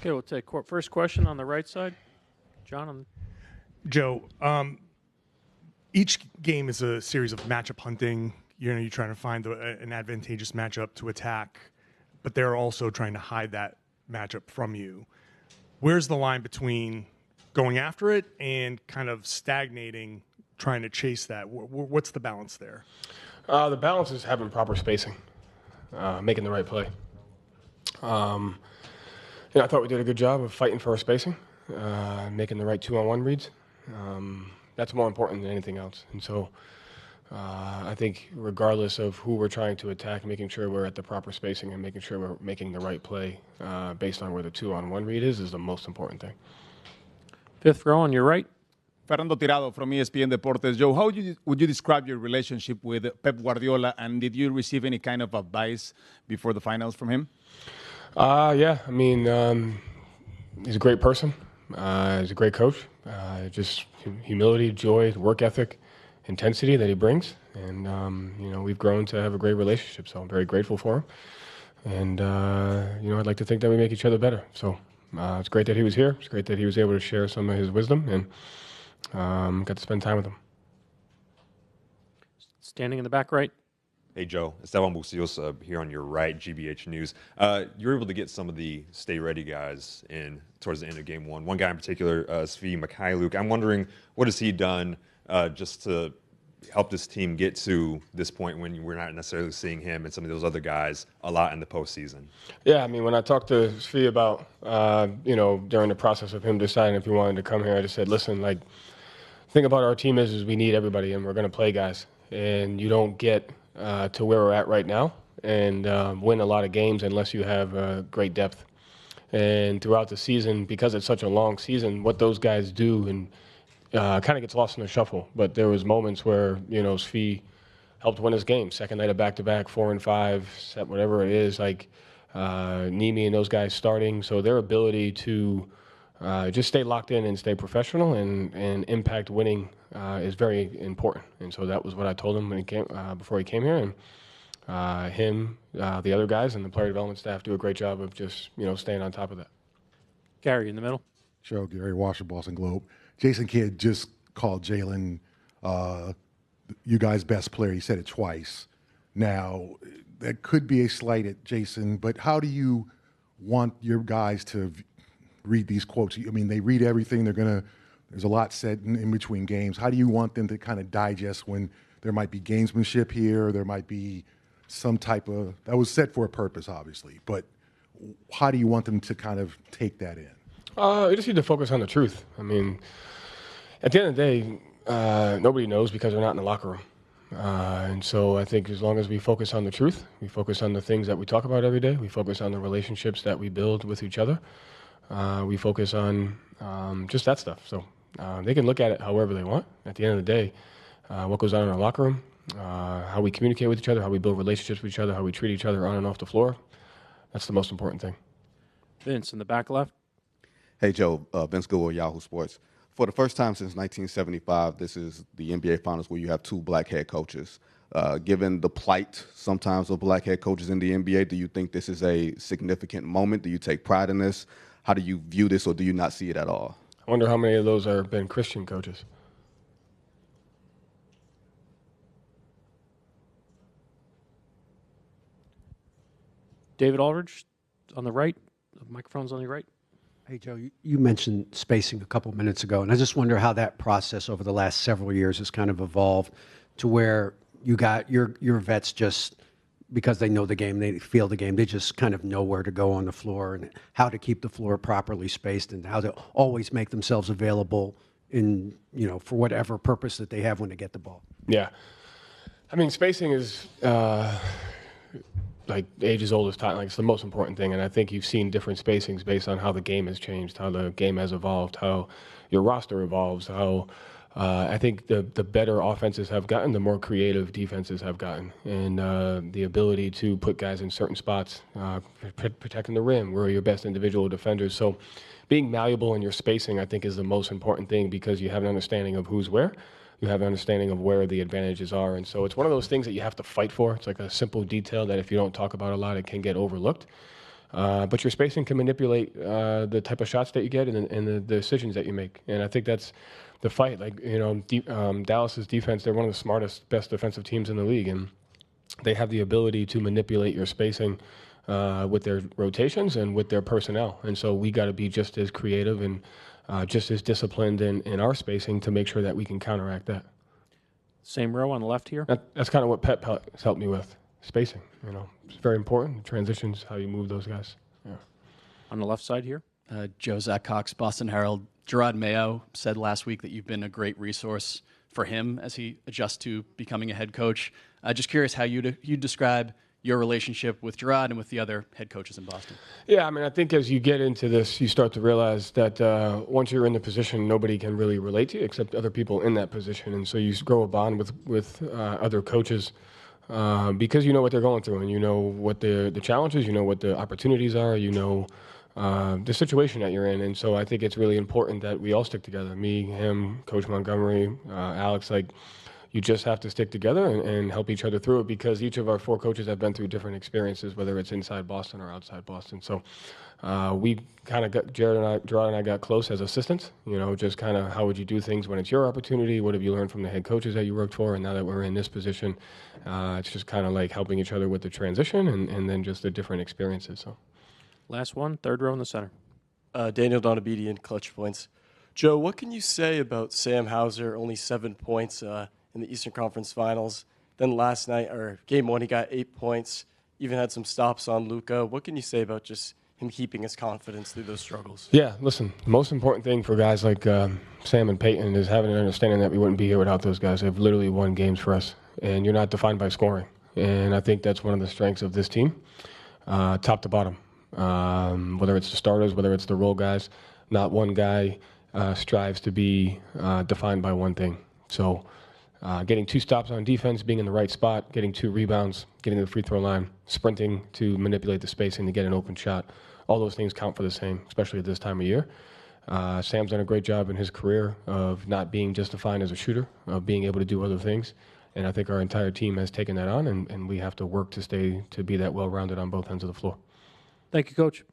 Okay, we'll take first question on the right side. John. Joe, each game is a series of matchup hunting. You're trying to find an advantageous matchup to attack, but they're also trying to hide that matchup from you. Where's the line between going after it and kind of stagnating, trying to chase that? What's the balance there? The balance is having proper spacing, making the right play. I thought we did a good job of fighting for our spacing, making the right 2-on-1 reads. That's more important than anything else. And so I think regardless of who we're trying to attack, making sure we're at the proper spacing and making sure we're making the right play based on where the 2-on-1 read is the most important thing. Fifth row on your right. Fernando Tirado from ESPN Deportes. Joe, how would you describe your relationship with Pep Guardiola, and did you receive any kind of advice before the finals from him? Yeah, I mean, he's a great person. He's a great coach. Just humility, joy, work ethic, intensity that he brings. And, we've grown to have a great relationship, so I'm very grateful for him. And, I'd like to think that we make each other better. So it's great that he was here. It's great that he was able to share some of his wisdom, and got to spend time with him. Standing in the back right. Hey, Joe. Esteban Buciosa here on your right, GBH News. You were able to get some of the stay-ready guys in towards the end of Game 1. One guy in particular, Svi Mikhailuk. I'm wondering, what has he done just to help this team get to this point when we're not necessarily seeing him and some of those other guys a lot in the postseason? Yeah, I mean, when I talked to Svi about, during the process of him deciding if he wanted to come here, I just said, listen, the thing about our team is we need everybody, and we're going to play guys. And you don't get to where we're at right now and win a lot of games unless you have great depth. And throughout the season, because it's such a long season, what those guys do and kind of gets lost in the shuffle. But there was moments where, Svi helped win his game. Second night of back-to-back, 4 and 5, set whatever it is, Nimi and those guys starting. So their ability to just stay locked in and stay professional and impact winning is very important. And so that was what I told him when he came before he came here. And him, the other guys, and the player development staff do a great job of just staying on top of that. Gary in the middle. Sure, Gary Washer, Boston Globe. Jason Kidd just called Jalen you guys' best player. He said it twice. Now, that could be a slight at Jason, but how do you want your guys to read these quotes? I mean, they read everything. There's a lot said in between games. How do you want them to kind of digest when there might be gamesmanship here, there might be some type of, that was set for a purpose, obviously, but how do you want them to kind of take that in? You just need to focus on the truth. I mean, at the end of the day, nobody knows because they're not in the locker room. And so I think as long as we focus on the truth, we focus on the things that we talk about every day, we focus on the relationships that we build with each other, we focus on just that stuff. So they can look at it however they want. At the end of the day, what goes on in our locker room, how we communicate with each other, how we build relationships with each other, how we treat each other on and off the floor, that's the most important thing. Vince in the back left. Hey, Joe. Vince Goodwill, Yahoo Sports. For the first time since 1975, this is the NBA Finals where you have two black head coaches. Given the plight sometimes of black head coaches in the NBA, do you think this is a significant moment? Do you take pride in this? How do you view this, or do you not see it at all? I wonder how many of those have been Christian coaches. David Aldridge on the right. The microphone's on your right. Hey, Joe, you mentioned spacing a couple minutes ago, and I just wonder how that process over the last several years has kind of evolved to where you got your vets just, because they know the game, they feel the game, they just kind of know where to go on the floor and how to keep the floor properly spaced and how to always make themselves available in, for whatever purpose that they have when they get the ball. Yeah. I mean, spacing is like age is old as time. Like, it's the most important thing. And I think you've seen different spacings based on how the game has changed, how the game has evolved, how your roster evolves, how I think the better offenses have gotten, the more creative defenses have gotten. And the ability to put guys in certain spots, protecting the rim, where are your best individual defenders. So being malleable in your spacing, I think, is the most important thing, because you have an understanding of who's where. You have an understanding of where the advantages are. And so it's one of those things that you have to fight for. It's like a simple detail that if you don't talk about a lot, it can get overlooked. But your spacing can manipulate the type of shots that you get and the decisions that you make. And I think that's the fight. Like, Dallas's defense, they're one of the smartest, best defensive teams in the league. And they have the ability to manipulate your spacing with their rotations and with their personnel. And so we got to be just as creative and just as disciplined in our spacing to make sure that we can counteract that. Same row on the left here. That's kind of what Pep has helped me with, spacing. It's very important. Transitions, how you move those guys. Yeah. On the left side here. Joe Zach Cox, Boston Herald. Gerard Mayo said last week that you've been a great resource for him as he adjusts to becoming a head coach. Just curious how you describe your relationship with Gerard and with the other head coaches in Boston. Yeah, I mean, I think as you get into this, you start to realize that once you're in the position, nobody can really relate to you except other people in that position. And so you grow a bond with other coaches because you know what they're going through and you know what the challenges, you know what the opportunities are, you know the situation that you're in. And so I think it's really important that we all stick together, me, him, Coach Montgomery, Alex, you just have to stick together and help each other through it because each of our 4 coaches have been through different experiences, whether it's inside Boston or outside Boston. So we kind of got, Gerard and I got close as assistants, just kind of how would you do things when it's your opportunity? What have you learned from the head coaches that you worked for? And now that we're in this position, it's just kind of like helping each other with the transition and then just the different experiences. So, last one, third row in the center. Daniel Donabedian, Clutch Points. Joe, what can you say about Sam Hauser, only 7 points in the Eastern Conference Finals? Then last night, or game 1, he got 8 points, even had some stops on Luka. What can you say about just him keeping his confidence through those struggles? Yeah, listen, the most important thing for guys like Sam and Peyton is having an understanding that we wouldn't be here without those guys. They've literally won games for us, and you're not defined by scoring. And I think that's one of the strengths of this team, top to bottom. Whether it's the starters, whether it's the role guys, not one guy strives to be defined by one thing. So getting 2 stops on defense, being in the right spot, getting 2 rebounds, getting to the free throw line, sprinting to manipulate the spacing to get an open shot, all those things count for the same, especially at this time of year. Sam's done a great job in his career of not being just defined as a shooter, of being able to do other things. And I think our entire team has taken that on, and we have to work to be that well-rounded on both ends of the floor. Thank you, Coach.